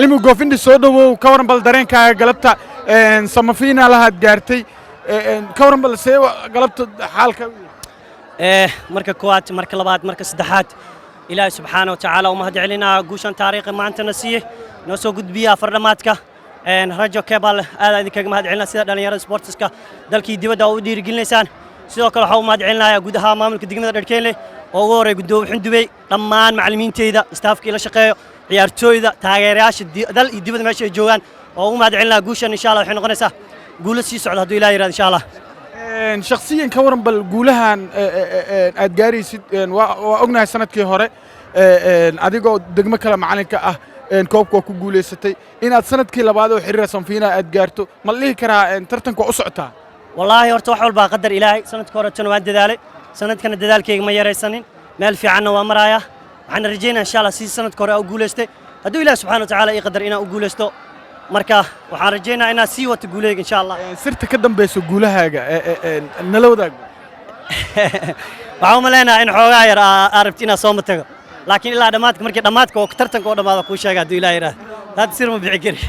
علي جوفندي soo dhawow ka waran bal dareenkaaga galabta semifinalaha gaartay ka waran bal see galabta xaalka marka koowaad marka labaad marka saddexaad ilaahay subxaanahu wa ta'aala uma hadcelinaa guushan taariikhi maanta nasiye noo soo gudbiya fardhamaadka rajo kebal aad idinkaga mahadcelinaa sida dhalinyarada sportska dalkii dibadda u dhiirigelinaysaan sidoo kale waxa uu mahadcelinayaa gudaha maamulka degmada Dharkeenle oo ugu horeey gudoomiye Xundubey dhammaan macallimiinteyda staafka ila shaqeeyo ciyaartooyda taageerayaasha dal iyo dibadda meesha ay joogaan oo u mahadcelinaa guushan insha Allah waxay noqonaysaa guulo sii socda hadduu Ilaahay yiraahdo insha Allah shakhsiyan ka waran bal guulahan aad gaaraysid waa ognahay sanadkii hore adigoo degmo kale macalinka ah koobka ku guuleysatay inaad sanadkii labaad oo xiriir sanfiina aad gaarto ma lihi karaa tartanka u socotaa والله horta wax walba qadar Ilaahay sanadkii hore tan waan dadaalay sanadkana dadaalkayga ma yaraysanin meel fiican waa maraya waxaan rajaynayaa insha Allah si sanadkii hore u guuleystay hadduu Ilaahay subxaanahu wa ta'aala ii qadar inaan u guuleysto marka waxaan rajaynayaa inaan sii wato guulayga insha Allah sirta ka dambayso guulahaaga nala wadaag waxaan maleenahay in xoogaa yar arabti inaan soo matago laakiin ilaa dhamaadka markii dhamaadka oo tartanka oo dhamaado ku sheega hadduu Ilaahay yiraahdo dad sir ma bixi kari